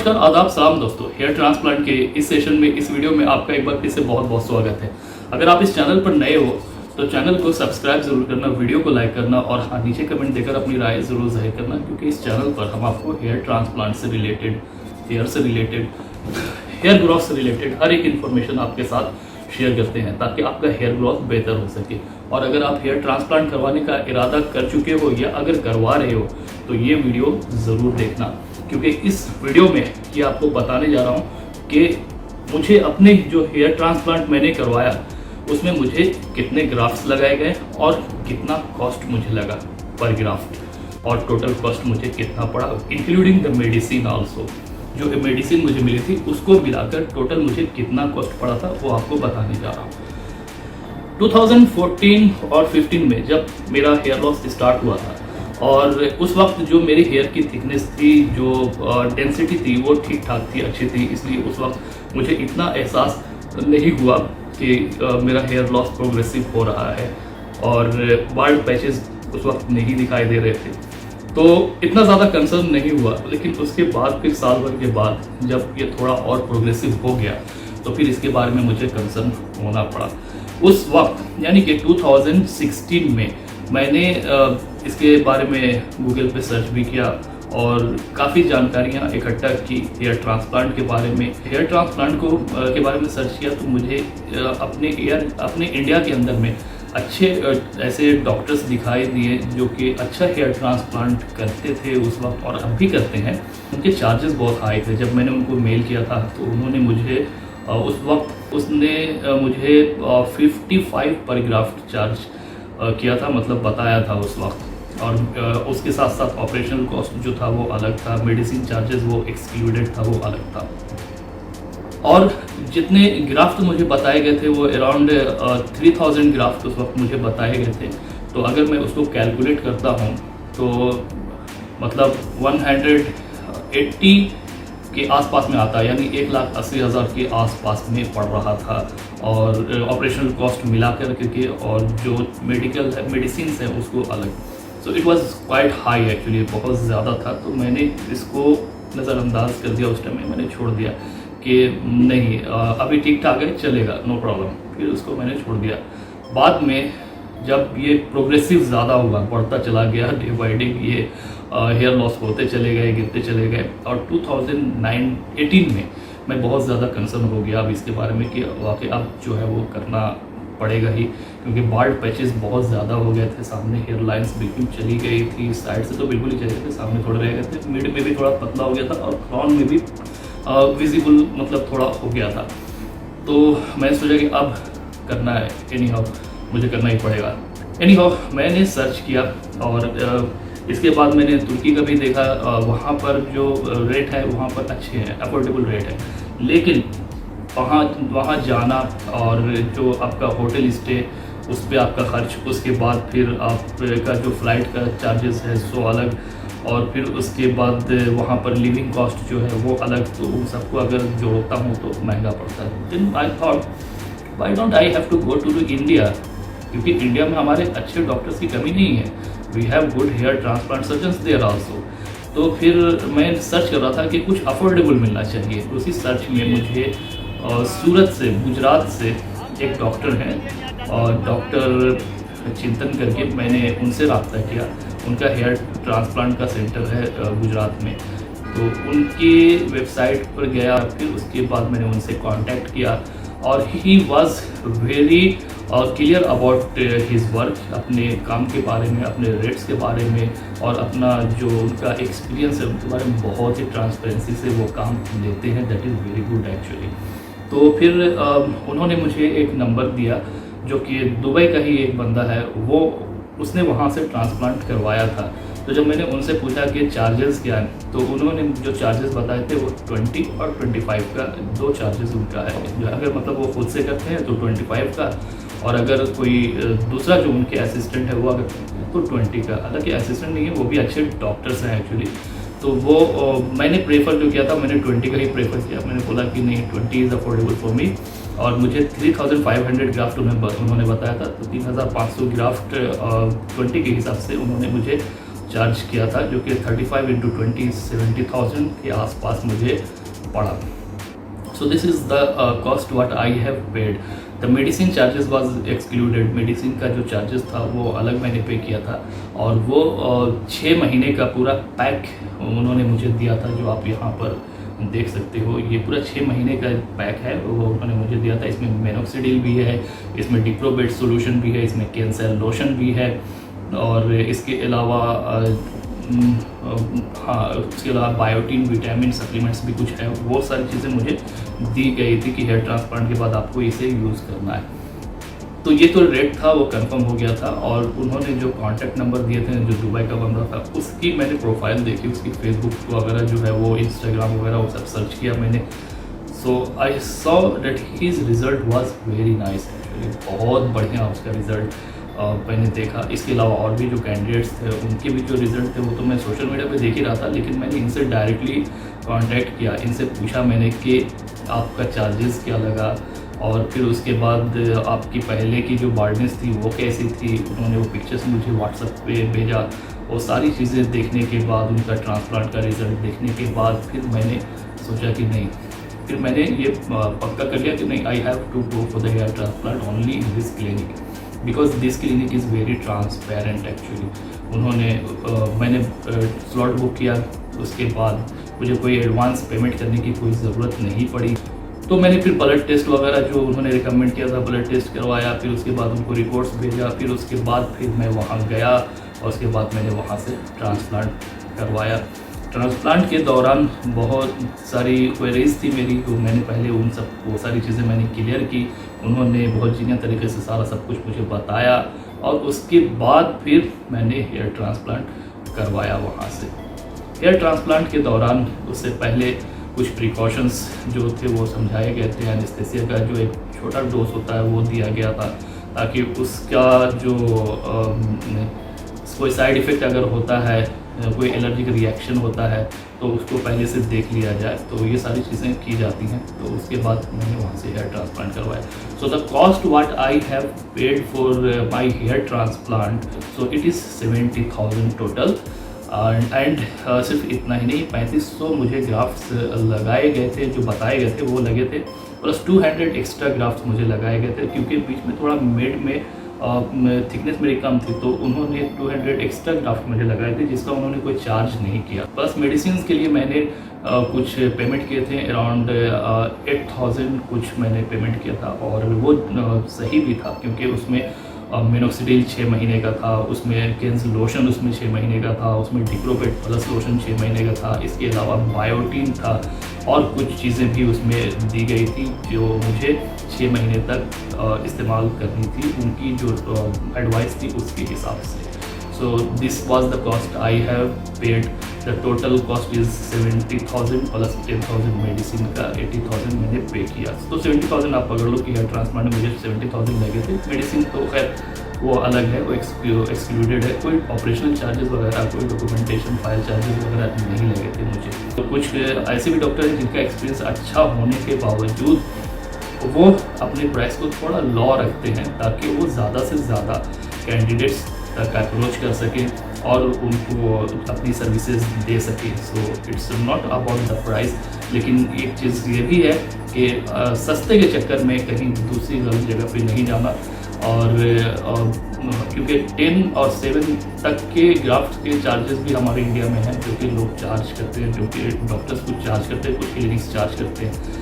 नमस्कार, आदाब, सलाम दोस्तों। हेयर ट्रांसप्लांट के इस सेशन में, इस वीडियो में आपका एक बार फिर से बहुत बहुत स्वागत है। अगर आप इस चैनल पर नए हो तो चैनल को सब्सक्राइब जरूर करना, वीडियो को लाइक करना और हाँ, नीचे कमेंट देकर अपनी राय जरूर जाहिर करना, क्योंकि इस चैनल पर हम आपको हेयर ट्रांसप्लांट से रिलेटेड, हेयर ग्रोथ से रिलेटेड हर एक इन्फॉर्मेशन आपके साथ शेयर करते हैं ताकि आपका हेयर ग्रोथ बेहतर हो सके। और अगर आप हेयर ट्रांसप्लांट करवाने का इरादा कर चुके हो या अगर करवा रहे हो तो ये वीडियो ज़रूर देखना, क्योंकि इस वीडियो में ये आपको बताने जा रहा हूँ कि मुझे अपने जो हेयर ट्रांसप्लांट मैंने करवाया उसमें मुझे कितने ग्राफ्ट्स लगाए गए और कितना कॉस्ट मुझे लगा पर ग्राफ्ट, और टोटल कॉस्ट मुझे कितना पड़ा इंक्लूडिंग द मेडिसिन आल्सो। जो मेडिसिन मुझे मिली थी उसको मिलाकर टोटल मुझे कितना कॉस्ट पड़ा था वो आपको बताने जा रहा हूँ। 2014 और 15 में जब मेरा हेयर लॉस स्टार्ट हुआ था और उस वक्त जो मेरी हेयर की थिकनेस थी, जो डेंसिटी थी वो ठीक ठाक थी, अच्छी थी, इसलिए उस वक्त मुझे इतना एहसास नहीं हुआ कि मेरा हेयर लॉस प्रोग्रेसिव हो रहा है और बाल्ड पैचेस उस वक्त नहीं दिखाई दे रहे थे, तो इतना ज़्यादा कंसर्न नहीं हुआ। लेकिन उसके बाद फिर साल भर के बाद जब ये थोड़ा और प्रोग्रेसिव हो गया तो फिर इसके बारे में मुझे कंसर्न होना पड़ा। उस वक्त यानी कि 2016 में मैंने इसके बारे में गूगल पे सर्च भी किया और काफ़ी जानकारियाँ इकट्ठा की हेयर ट्रांसप्लांट के बारे में। हेयर ट्रांसप्लांट के बारे में सर्च किया तो मुझे अपने इंडिया के अंदर में अच्छे ऐसे डॉक्टर्स दिखाई दिए जो कि अच्छा हेयर ट्रांसप्लांट करते थे उस वक्त और अब भी करते हैं। उनके चार्जेस बहुत हाई थे। जब मैंने उनको मेल किया था तो उन्होंने मुझे उसने मुझे 55 पर ग्राफ्ट चार्ज किया था, मतलब बताया था उस वक्त। और उसके साथ साथ ऑपरेशनल कॉस्ट जो था वो अलग था, मेडिसिन चार्जेस वो एक्सक्लूडेड था, वो अलग था। और जितने ग्राफ्ट मुझे बताए गए थे वो अराउंड 3000 ग्राफ्ट उस वक्त मुझे बताए गए थे। तो अगर मैं उसको कैलकुलेट करता हूँ तो मतलब 180 के आसपास में आता है, यानी 1,80,000 के आसपास में पड़ रहा था। और ऑपरेशनल कॉस्ट मिला कर के और जो मेडिसिन है उसको अलग। So it was quite high actually, बहुत ज़्यादा था। तो मैंने इसको नज़रअंदाज कर दिया उस टाइम में, मैंने छोड़ दिया कि नहीं अभी ठीक ठाक है, चलेगा, नो प्रॉब्लम। फिर उसको मैंने छोड़ दिया। बाद में जब ये प्रोग्रेसिव ज़्यादा हुआ, बढ़ता चला गया डे बाई डे, ये हेयर लॉस होते चले गए, गिरते चले गए। और 2018 में मैं बहुत ज़्यादा कंसर्न हो गया अब इसके बारे में कि वाकई अब जो है वो करना पड़ेगा ही, क्योंकि बाल्ड पैचेस बहुत ज़्यादा हो गए थे। सामने हेयर लाइन्स बिल्कुल चली गई थी, साइड से तो बिल्कुल ही चले गए थे, सामने थोड़े रह गए थे, मिड में भी थोड़ा पतला हो गया था और क्राउन में भी विजिबल मतलब थोड़ा हो गया था। तो मैंने सोचा कि अब करना है, एनी हाउ मुझे करना ही पड़ेगा। एनी हाउ मैंने सर्च किया और इसके बाद मैंने तुर्की का भी देखा। वहाँ पर जो रेट है वहाँ पर अच्छे हैं, अफोर्डेबल रेट है। लेकिन वहाँ जाना और जो आपका होटल स्टे उस पर आपका खर्च, उसके बाद फिर आपका जो फ़्लाइट का चार्जेस है सो अलग, और फिर उसके बाद वहाँ पर लिविंग कॉस्ट जो है वो अलग। तो उन सबको अगर जोड़ता हूँ तो महंगा पड़ता है। Then I thought why don't I have to go to India, क्योंकि इंडिया में हमारे अच्छे डॉक्टर्स की कमी नहीं है। We have good hair transplant surgeons there also. तो फिर मैं सर्च कर रहा था कि कुछ अफोर्डेबल मिलना चाहिए। उसी सर्च में मुझे सूरत से, गुजरात से एक डॉक्टर हैं और डॉक्टर चिंतन करके, मैंने उनसे रब्ता किया। उनका हेयर ट्रांसप्लांट का सेंटर है गुजरात में। तो उनकी वेबसाइट पर गया, फिर उसके बाद मैंने उनसे कांटेक्ट किया और he was very clear about his work, अपने काम के बारे में, अपने रेट्स के बारे में और अपना जो उनका एक्सपीरियंस है उनके बारे में बहुत ही ट्रांसपेरेंसी से वो काम लेते हैं। That is very good actually. तो फिर उन्होंने मुझे एक नंबर दिया जो कि दुबई का ही एक बंदा है, वो उसने वहाँ से ट्रांसप्लांट करवाया था। तो जब मैंने उनसे पूछा कि चार्जेस क्या हैं, तो उन्होंने जो चार्जेस बताए थे वो 20 और 25 का, दो चार्जेस उनका है। अगर मतलब वो खुद से करते हैं तो 25 का, और अगर कोई दूसरा जो उनके असिस्टेंट है वो अगर तो 20 का। हालांकि असिस्टेंट नहीं है, वो भी अच्छे डॉक्टर्स हैं एक्चुअली। तो वो मैंने प्रेफर जो किया था, मैंने 20 का ही प्रेफर किया। मैंने बोला कि नहीं, 20 इज़ अफोर्डेबल फॉर मी। और मुझे 3500 ग्राफ्ट उन्होंने बताया था। तो 3500 ग्राफ्ट 20 के हिसाब से उन्होंने मुझे चार्ज किया था, जो कि 35 इंटू 20 70,000 के आसपास मुझे पड़ा। So this is the cost what I have paid. The medicine charges was excluded. Medicine का जो चार्जेस था वो अलग मैंने पे किया था, और वो 6 महीने का पूरा पैक उन्होंने मुझे दिया था, जो आप यहाँ पर देख सकते हो। ये पूरा 6 महीने का पैक है, वो उन्होंने मुझे दिया था। इसमें मेनोक्सिडिल भी है, इसमें डिक्लोबेट सोल्यूशन भी है, इसमें कैंसर लोशन भी है, और इसके अलावा हाँ, उसके अलावा बायोटीन विटामिन सप्लीमेंट्स भी कुछ है। वो सारी चीज़ें मुझे दी गई थी कि हेयर ट्रांसप्लांट के बाद आपको इसे यूज़ करना है। तो ये तो रेट था, वो कंफर्म हो गया था। और उन्होंने जो कांटेक्ट नंबर दिए थे, जो दुबई का बंदा था, उसकी मैंने प्रोफाइल देखी, उसकी फेसबुक वगैरह जो है वो, इंस्टाग्राम वगैरह वो सब सर्च किया मैंने। So I saw that his result was very nice actually, बहुत बढ़िया उसका रिज़ल्ट मैंने देखा। इसके अलावा और भी जो कैंडिडेट्स थे उनके भी जो रिज़ल्ट थे वो तो मैं सोशल मीडिया पे देख ही रहा था, लेकिन मैंने इनसे डायरेक्टली कांटेक्ट किया, इनसे पूछा मैंने कि आपका चार्जेस क्या लगा, और फिर उसके बाद आपकी पहले की जो बार्डनेस थी वो कैसी थी। उन्होंने वो पिक्चर्स मुझे व्हाट्सएप पे भेजा। वो सारी चीज़ें देखने के बाद, उनका ट्रांसप्लांट का रिज़ल्ट देखने के बाद, फिर मैंने सोचा कि नहीं, फिर मैंने ये पक्का कर लिया कि नहीं, I have to go for the hair transplant only in this clinic, because this clinic is very transparent actually. उन्होंने मैंने स्लॉट बुक किया, उसके बाद मुझे कोई एडवांस पेमेंट करने की कोई ज़रूरत नहीं पड़ी। तो मैंने फिर ब्लड टेस्ट वगैरह जो उन्होंने रिकमेंड किया था, ब्लड टेस्ट करवाया, फिर उसके बाद उनको रिपोर्ट्स भेजा, फिर उसके बाद फिर मैं वहाँ गया, और उसके बाद मैंने वहाँ से ट्रांसप्लांट करवाया। ट्रांसप्लांट के दौरान बहुत सारी क्वेरीज थी मेरी, तो मैंने पहले वो सारी चीज़ें मैंने क्लियर की। उन्होंने बहुत जीनियर तरीके से सारा सब कुछ मुझे बताया, और उसके बाद फिर मैंने हेयर ट्रांसप्लांट करवाया वहाँ से। हेयर ट्रांसप्लांट के दौरान उससे पहले कुछ प्रिकॉशंस जो थे वो समझाए गए थे। एनेस्थेसिया का जो एक छोटा डोज होता है वो दिया गया था, ताकि उसका जो कोई साइड इफ़ेक्ट अगर होता है, कोई एलर्जिक रिएक्शन होता है, तो उसको पहले से देख लिया जाए। तो ये सारी चीज़ें की जाती हैं। तो उसके बाद मैंने वहाँ से हेयर ट्रांसप्लांट करवाया। So the cost what I have paid for my hair transplant, so it is 70,000 total. And सिर्फ इतना ही नहीं, 3500 मुझे ग्राफ्ट्स लगाए गए थे, जो बताए गए थे वो लगे थे, प्लस 200 एक्स्ट्रा ग्राफ्ट्स मुझे लगाए गए थे, क्योंकि बीच में थोड़ा मेड में थिकनेस मेरी कम थी, तो उन्होंने 200 एक्स्ट्रा ग्राफ्ट मुझे लगाए थे, जिसका उन्होंने कोई चार्ज नहीं किया। प्लस मेडिसिन के लिए मैंने कुछ पेमेंट किए थे, अराउंड 8,000 कुछ मैंने पेमेंट किया था, और वो सही भी था, क्योंकि उसमें मिनोक्सिडिल 6 महीने का था, उसमें कैंसर लोशन उसमें 6 महीने का था, उसमें डिक्लोबेट प्लस लोशन 6 महीने का था। इसके अलावा बायोटीन था, और कुछ चीज़ें भी उसमें दी गई थी जो मुझे 6 महीने तक इस्तेमाल करनी थी, उनकी जो एडवाइस थी उसके हिसाब से। So this was the cost I have paid. The total cost is 70,000 plus 10,000 medicine का 80,000 मैंने पे किया। तो 70,000 आप पकड़ लो कि हेयर ट्रांसप्लांट में मुझे 70,000 लगे थे। मेडिसिन तो खैर वो अलग है, वो एक्सक्लूडेड है। कोई ऑपरेशनल चार्जेस वगैरह, कोई डॉक्यूमेंटेशन फाइल चार्जेस वगैरह नहीं लगे थे मुझे। तो कुछ ऐसे भी डॉक्टर हैं जिनका एक्सपीरियंस अच्छा होने के बावजूद वो अपने प्राइस को थोड़ा लॉ रखते हैं, ताकि वो ज़्यादा से ज़्यादा कैंडिडेट्स तक अप्रोच कर सकें और उनको अपनी सर्विसेज दे सकें। So it's not about the price, लेकिन एक चीज़ ये भी है कि सस्ते के चक्कर में कहीं दूसरी गलत जगह पे नहीं जाना। और क्योंकि 10 और 7 तक के ग्राफ्ट के चार्जेस भी हमारे इंडिया में हैं, जो कि लोग चार्ज करते हैं, जो कि डॉक्टर्स कुछ चार्ज करते हैं, कुछ क्लिनिक्स चार्ज करते हैं।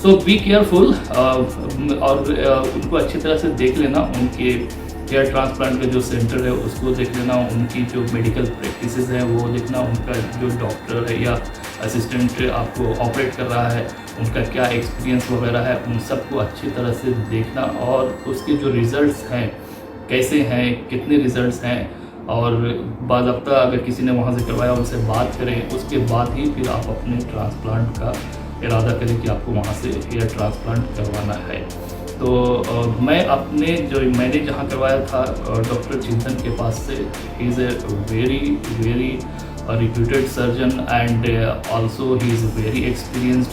सो बी केयरफुल, और उनको अच्छी तरह से देख लेना, उनके हेयर ट्रांसप्लांट का जो सेंटर है उसको देख लेना, उनकी जो मेडिकल प्रैक्टिसेस हैं वो देखना, उनका जो डॉक्टर है या असिस्टेंट आपको ऑपरेट कर रहा है उनका क्या एक्सपीरियंस वगैरह है, उन सबको अच्छी तरह से देखना, और उसके जो रिज़ल्ट्स हैं कैसे हैं, कितने रिज़ल्ट्स हैं, और बाज़ाब्ता अगर किसी ने वहाँ से करवाया उनसे बात करें, उसके बाद ही फिर आप अपने ट्रांसप्लांट का इरादा करें कि आपको वहाँ से हेयर ट्रांसप्लांट करवाना है। तो मैंने जहाँ करवाया था डॉक्टर चिंतन के पास से, he is a very reputed surgeon, and also he is a very experienced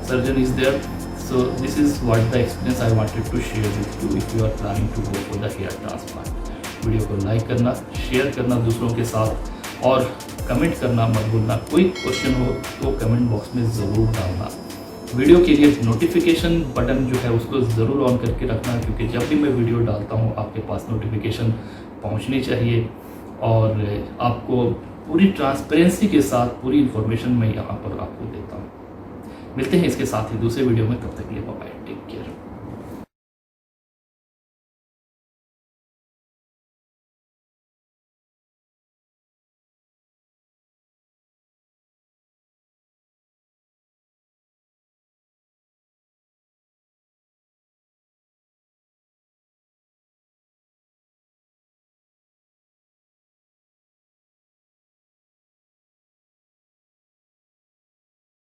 surgeon is there. So this is what the experience I wanted to share with you if you are planning to go for the hair transplant. Video को like करना, share करना दूसरों के साथ, और comment करना मत भूलना। कोई क्वेश्चन हो तो कमेंट बॉक्स में ज़रूर डालना। वीडियो के लिए नोटिफिकेशन बटन जो है उसको ज़रूर ऑन करके रखना, क्योंकि जब भी मैं वीडियो डालता हूँ आपके पास नोटिफिकेशन पहुँचनी चाहिए और आपको पूरी ट्रांसपेरेंसी के साथ पूरी इन्फॉर्मेशन मैं यहाँ पर आपको देता हूँ। मिलते हैं इसके साथ ही दूसरे वीडियो में, तब तक के लिए बाय बाय, टेक केयर।